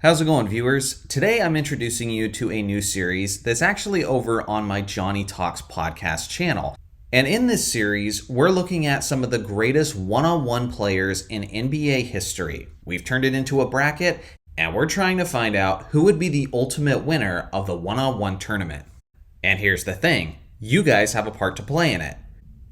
How's it going, viewers? Today I'm introducing you to a new series that's actually over on my Jonny Talks podcast channel. And in this series, we're looking at some of the greatest one-on-one players in NBA history. We've turned it into a bracket, and we're trying to find out who would be the ultimate winner of the one-on-one tournament. And here's the thing, you guys have a part to play in it.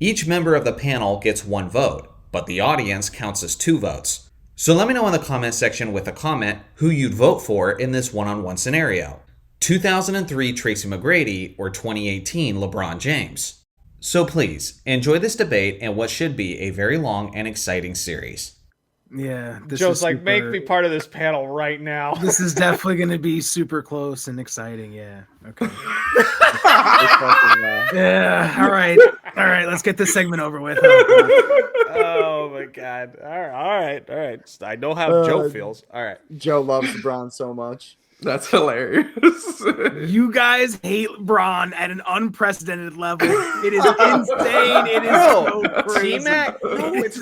Each member of the panel gets one vote, but the audience counts as 2 votes. So let me know in the comment section with a comment who you'd vote for in this one-on-one scenario. 2003 Tracy McGrady or 2018 LeBron James. So please, enjoy this debate and what should be a very long and exciting series. Yeah. Joe's like, make me part of this panel right now. This is definitely going to be super close and exciting. Yeah. Okay. Yeah. All right. Let's get this segment over with. Oh my God. All right. I know how Joe feels. All right. Joe loves LeBron so much. That's hilarious. You guys hate LeBron at an unprecedented level. It is insane. It is so crazy. T-Mac, no, it's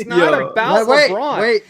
not about LeBron. Wait.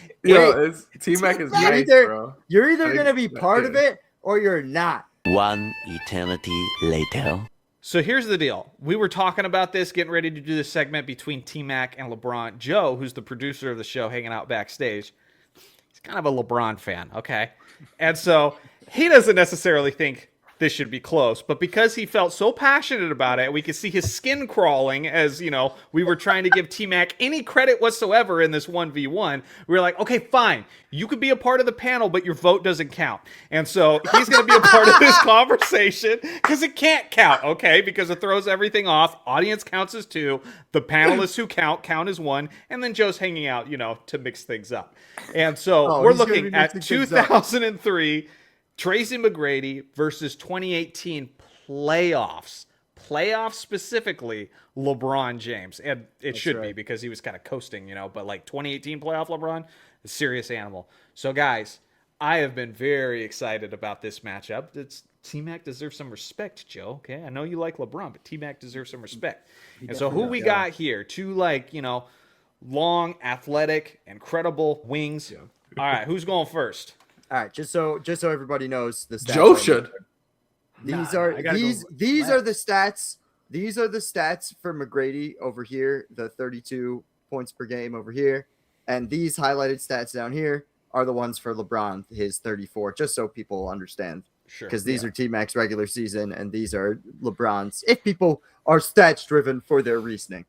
T-Mac is nice, bro. You're either going to be part of it or you're not. One eternity later. So here's the deal. We were talking about this, getting ready to do this segment between T-Mac and LeBron. Joe, who's the producer of the show, hanging out backstage, he's kind of a LeBron fan, okay? And so he doesn't necessarily think this should be close, but because he felt so passionate about it, we could see his skin crawling as, we were trying to give T-Mac any credit whatsoever in this 1v1. We were like, okay, fine. You could be a part of the panel, but your vote doesn't count. And so he's going to be a part of this conversation because it can't count, okay? Because it throws everything off. Audience counts as 2. The panelists who count as 1. And then Joe's hanging out, to mix things up. And so we're looking at 2003 Tracy McGrady versus 2018 playoffs. Playoffs specifically, LeBron James. And it should be because he was kind of coasting, but like 2018 playoff LeBron, a serious animal. So guys, I have been very excited about this matchup. T-Mac deserves some respect, Joe. Okay, I know you like LeBron, but T-Mac deserves some respect. And so who we got here? 2 long, athletic, incredible wings. Yeah. All right, who's going first? All right, just so everybody knows the stats. Joe should. These are the stats. These are the stats for McGrady over here, the 32 points per game over here, and these highlighted stats down here are the ones for LeBron, his 34. Just so people understand, because these are T-Mac's regular season, and these are LeBron's. If people are stats driven for their reasoning,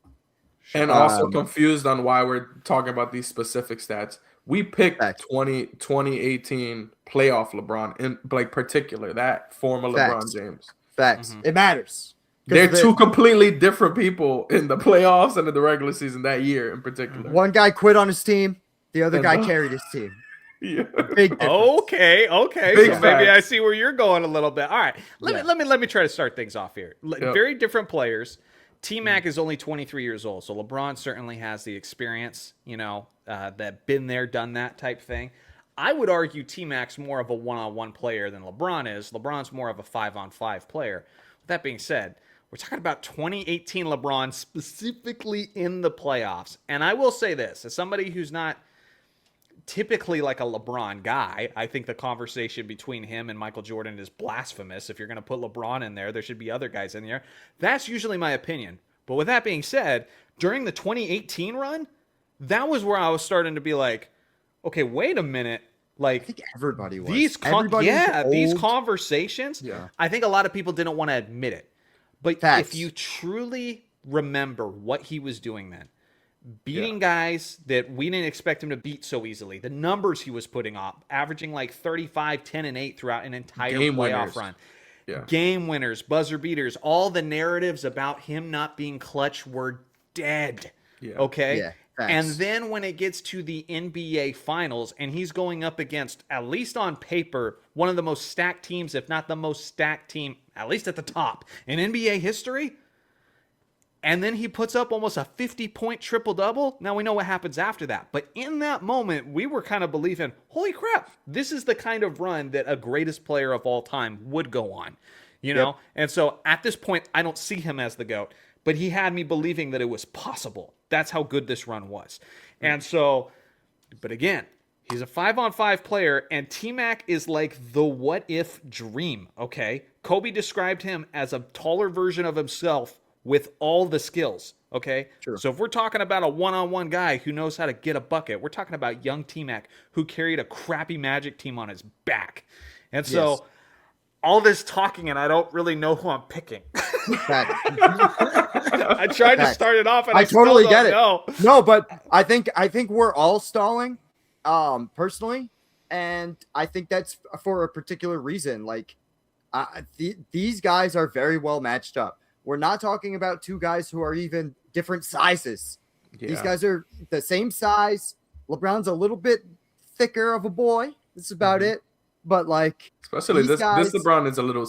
and also confused on why we're talking about these specific stats. We picked 2018 playoff LeBron in particular, that former LeBron James. Facts. Mm-hmm. It matters. They're 2 completely different people in the playoffs and in the regular season that year in particular. One guy quit on his team. The other guy carried his team. Yeah. Big difference. Okay. Big So maybe I see where you're going a little bit. All right. Let me try to start things off here. Very different players. T-Mac is only 23 years old, so LeBron certainly has the experience, that been there, done that type thing. I would argue T-Mac's more of a one-on-one player than LeBron is. LeBron's more of a 5-on-5 player. With that being said, we're talking about 2018 LeBron specifically in the playoffs. And I will say this, as somebody who's not typically like a LeBron guy, I think the conversation between him and Michael Jordan is blasphemous. If you're going to put LeBron in there should be other guys in there. That's usually my opinion. But with that being said, during the 2018 run, that was where I was starting to be like, okay, wait a minute. Like, I think everybody was. These conversations, I think a lot of people didn't want to admit it. But if you truly remember what he was doing then, beating guys that we didn't expect him to beat so easily. The numbers he was putting up, averaging like 35, 10, and 8 throughout an entire playoff run. Yeah. Game winners, buzzer beaters, all the narratives about him not being clutch were dead. Yeah. Okay? Yeah, and then when it gets to the NBA Finals, and he's going up against, at least on paper, one of the most stacked teams, if not the most stacked team, at least at the top, in NBA history, and then he puts up almost a 50-point triple-double. Now we know what happens after that. But in that moment, we were kind of believing, holy crap, this is the kind of run that a greatest player of all time would go on. Yep. And so at this point, I don't see him as the GOAT. But he had me believing that it was possible. That's how good this run was. And so, but again, He's a 5-on-5 player, and T-Mac is like the what-if dream, okay? Kobe described him as a taller version of himself with all the skills, okay? True. So if we're talking about a one-on-one guy who knows how to get a bucket, we're talking about young T-Mac who carried a crappy Magic team on his back. And so all this talking, and I don't really know who I'm picking. I tried to start it off, and I totally still get don't it. know. No, but I think we're all stalling, personally, and I think that's for a particular reason. Like, these guys are very well matched up. We're not talking about two guys who are even different sizes. Yeah. These guys are the same size. LeBron's a little bit thicker of a boy. That's about it. But like, especially this LeBron is a little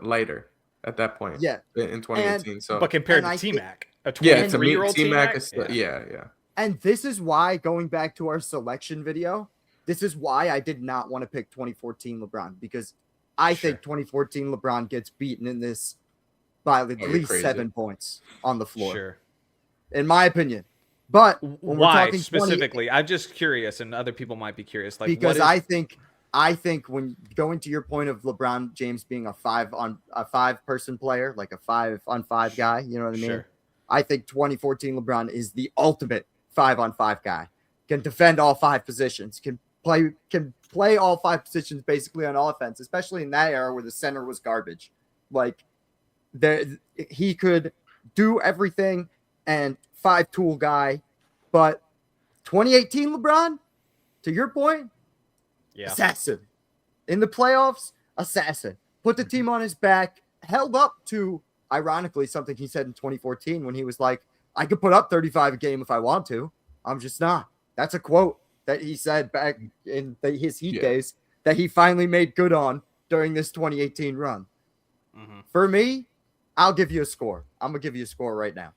lighter at that point. Yeah, in 2018. But compared to T-Mac, a 23-year-old T-Mac, yeah. And this is why, going back to our selection video, this is why I did not want to pick 2014 LeBron, because I think 2014 LeBron gets beaten in this by at least 7 points on the floor. Sure. In my opinion. But when why we're talking specifically? I'm just curious, and other people might be curious. Like, because I think when going to your point of LeBron James being a 5-person player, like a 5-on-5 guy, you know what I mean? Sure. I think 2014 LeBron is the ultimate 5-on-5 guy. Can defend all 5 positions, can play all 5 positions basically on offense, especially in that era where the center was garbage. Like, he could do everything and 5-tool guy. But 2018 LeBron, to your point, assassin. In the playoffs, assassin. Put the team on his back, held up to, ironically, something he said in 2014 when he was like, I could put up 35 a game if I want to. I'm just not. That's a quote that he said back in his Heat days that he finally made good on during this 2018 run. Mm-hmm. For me, I'll give you a score. I'm going to give you a score right now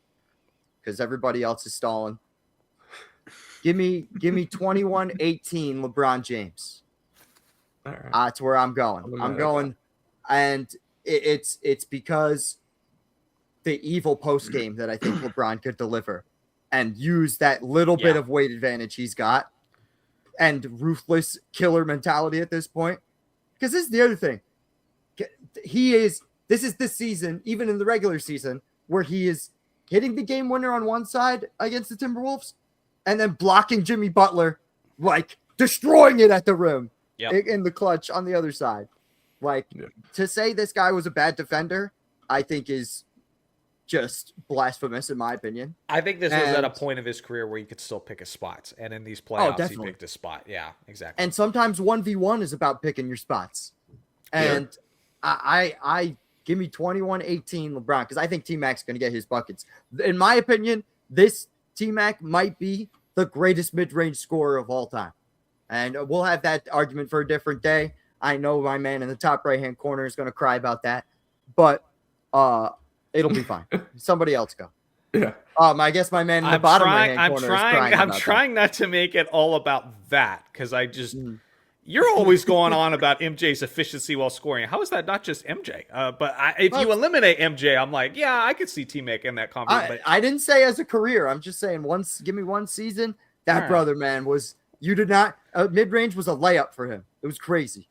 because everybody else is stalling. Give me 21-18 LeBron James. All right. That's where I'm going. I'm going, and it's because the evil post game that I think LeBron could deliver and use that little bit of weight advantage he's got and ruthless killer mentality at this point. Because this is the other thing. This is this season, even in the regular season, where he is hitting the game winner on one side against the Timberwolves and then blocking Jimmy Butler, like destroying it at the rim in the clutch on the other side. Like, to say this guy was a bad defender, I think is just blasphemous in my opinion. I think this was at a point of his career where he could still pick his spots. And in these playoffs, he picked his spot. Yeah, exactly. And sometimes 1v1 is about picking your spots. And I give me 21-18 LeBron because I think T-Mac's going to get his buckets. In my opinion, this T-Mac might be the greatest mid-range scorer of all time. And we'll have that argument for a different day. I know my man in the top right-hand corner is going to cry about that. But it'll be fine. Somebody else go. Yeah. I guess my man in the bottom right-hand corner is crying I'm trying not to make it all about that because I just... You're always going on about MJ's efficiency while scoring. How is that not just MJ? But if you eliminate MJ, I'm like, yeah, I could see T-Mac in that conversation. I didn't say as a career. I'm just saying give me one season. That brother, man, you did not mid-range was a layup for him. It was crazy.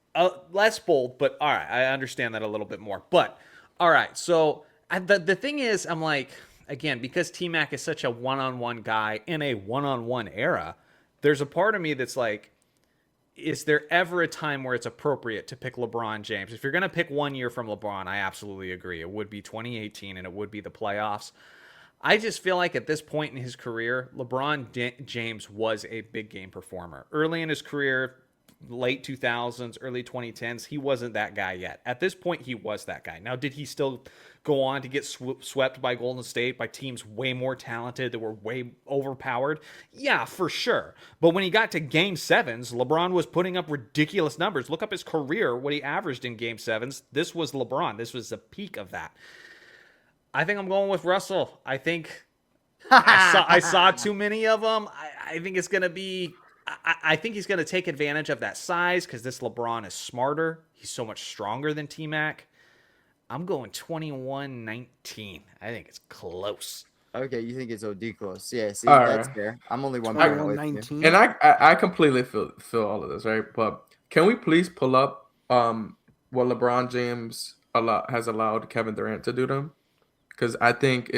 Less bold, but all right. I understand that a little bit more. But all right. So the thing is, I'm like, again, because T-Mac is such a one-on-one guy in a one-on-one era, there's a part of me that's like, is there ever a time where it's appropriate to pick LeBron James? If you're going to pick 1 year from LeBron, I absolutely agree. It would be 2018 and it would be the playoffs. I just feel like at this point in his career, LeBron James was a big game performer. Early in his career, late 2000s, early 2010s, he wasn't that guy yet. At this point, he was that guy. Now, did he still go on to get swept by Golden State, by teams way more talented that were way overpowered? Yeah, for sure. But when he got to Game 7s, LeBron was putting up ridiculous numbers. Look up his career, what he averaged in Game 7s. This was LeBron. This was the peak of that. I think I'm going with Russell. I think I saw too many of them. I think it's going to be... I think he's going to take advantage of that size because this LeBron is smarter. He's so much stronger than T-Mac. I'm going 21-19. I think it's close. Okay, you think it's OD close? Yeah, see, All that's right. fair. I'm only 1 point away from you. 21-19. And I completely feel all of this, right? But can we please pull up what LeBron James has allowed Kevin Durant to do to him? Because I think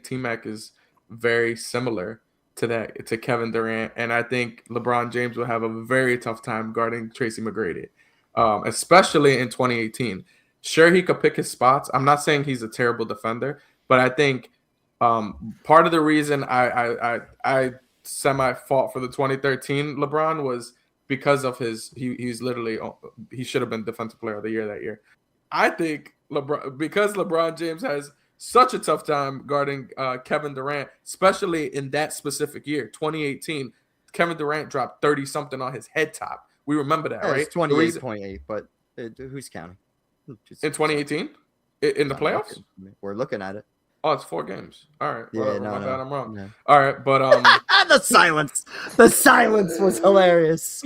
T-Mac is very similar to Kevin Durant, and I think LeBron James will have a very tough time guarding Tracy McGrady, especially in 2018. Sure, he could pick his spots. I'm not saying he's a terrible defender, but I think part of the reason I semi fought for the 2013 LeBron was because of he should have been Defensive Player of the Year that year. I think because LeBron James has such a tough time guarding Kevin Durant, especially in that specific year, 2018. Kevin Durant dropped 30 something on his head top. We remember that, right? It's 28.8, but who's counting? In 2018, in the playoffs, we're looking at it. Oh, it's 4 games. All right. Yeah, Well, no, my no, bad. I'm wrong. no. All right, but The silence was hilarious.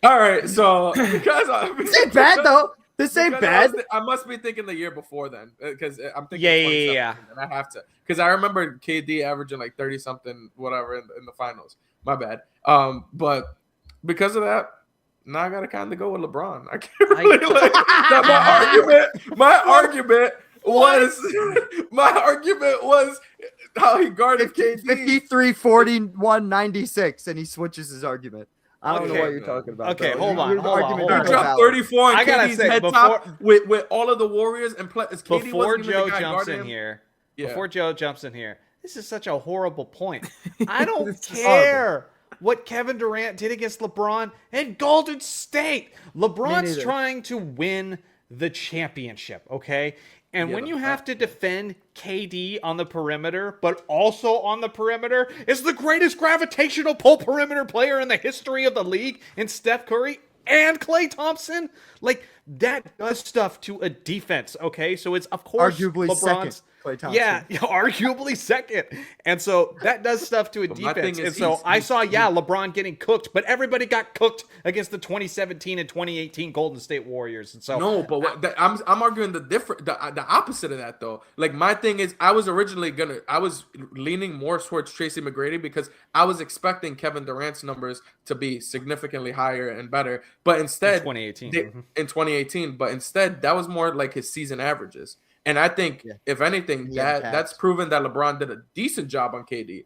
all right. So because This ain't bad though. This ain't bad. I must be thinking the year before then, because I'm thinking Yeah. And I have to, because I remember KD averaging like 30 something whatever in the finals. My bad. But because of that, now I gotta kind of go with LeBron. I can't really My argument was how he guarded KD. 53, 41, 96, and he switches his argument. I don't know what you're talking about. Okay, though. hold on, Your hold on, argument hold on. He is dropped valid. 34 on I gotta KD's say, head top with all of the Warriors and Before Joe jumps in here, Yeah. before Joe jumps in here, this is such a horrible point. I don't care what Kevin Durant did against LeBron and Golden State. LeBron's neither. trying to win the championship, okay? And when you have to defend KD on the perimeter, but also on the perimeter, is the greatest gravitational pull perimeter player in the history of the league in Steph Curry and Klay Thompson. Like, that does stuff to a defense, okay? So it's, of course, Arguably LeBron's... second, Klay Thompson. Yeah, arguably second. And so that does stuff to a But my defense. thing is And so he's- I saw, LeBron getting cooked, but everybody got cooked against the 2017 and 2018 Golden State Warriors. And so No, but I'm arguing the opposite of that though. Like, my thing is, I was leaning more towards Tracy McGrady because I was expecting Kevin Durant's numbers to be significantly higher and better, but instead in 2018. in 2018, but instead that was more like his season averages. And I think, if anything, that's proven that LeBron did a decent job on KD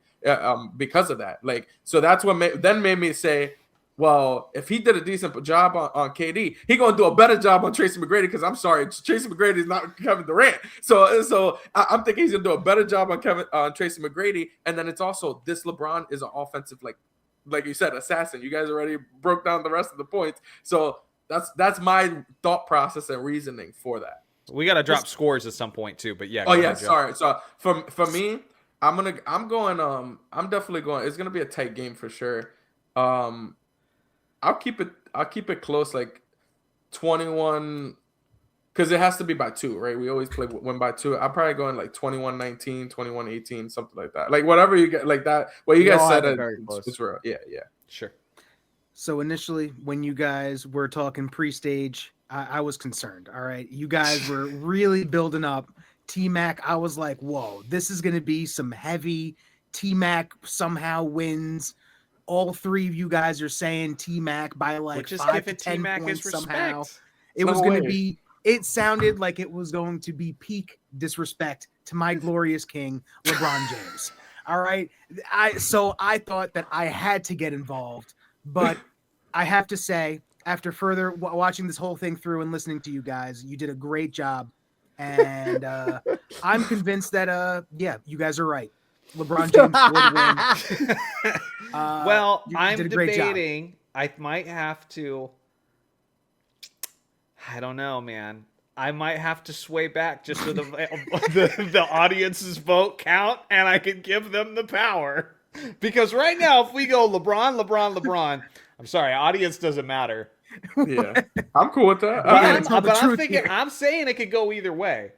because of that. Like, so that's what made me say, well, if he did a decent job on KD, he gonna do a better job on Tracy McGrady. Because I'm sorry, Tracy McGrady is not Kevin Durant. So I'm thinking he's gonna do a better job on Tracy McGrady. And then it's also, this LeBron is an offensive, like you said, assassin. You guys already broke down the rest of the points. So that's my thought process and reasoning for that. We got to drop scores at some point too, but yeah. Oh yeah, sorry. So for me, I'm definitely going. It's gonna be a tight game for sure. I'll keep it close, like 21, because it has to be by 2, right? We always win by 2. I'm probably going like 21-19, 21-18, something like that. Like, whatever you get, like that. What you guys said, it's real. Yeah, sure. So initially, when you guys were talking pre-stage, I was concerned. All right, you guys were really building up T-Mac. I was like, whoa, this is going to be some heavy. T-Mac somehow wins. All 3 of you guys are saying T-Mac by like 5 to 10 T-Mac points his somehow. respect. It was going to be. It sounded like it was going to be peak disrespect to my glorious king, LeBron James. All right, so I thought that I had to get involved, but I have to say, after further watching this whole thing through and listening to you guys, you did a great job, and I'm convinced that you guys are right. LeBron James would win. Well, I'm debating. Job. I might have to. I don't know, man. I might have to sway back just so the audience's vote count, and I can give them the power. Because right now, if we go LeBron, I'm sorry, audience doesn't matter. Yeah, I'm cool with that. I'm saying it could go either way.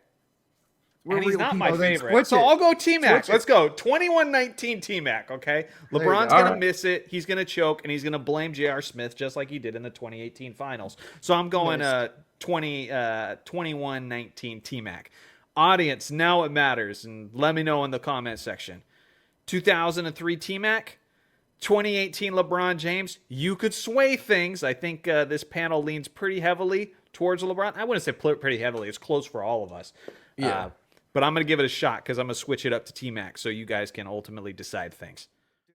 And he's not my favorite. Switch So it. I'll go T-Mac. Switch it. Let's go. 21-19 T-Mac, okay? LeBron's going to miss it. He's going to choke, and he's going to blame J.R. Smith just like he did in the 2018 finals. So I'm going 21-19 T-Mac. Audience, now it matters. And let me know in the comment section. 2003 T-Mac, 2018 LeBron James. You could sway things. I think this panel leans pretty heavily towards LeBron. I wouldn't say pretty heavily. It's close for all of us. Yeah. But I'm going to give it a shot because I'm going to switch it up to T-Mac so you guys can ultimately decide things.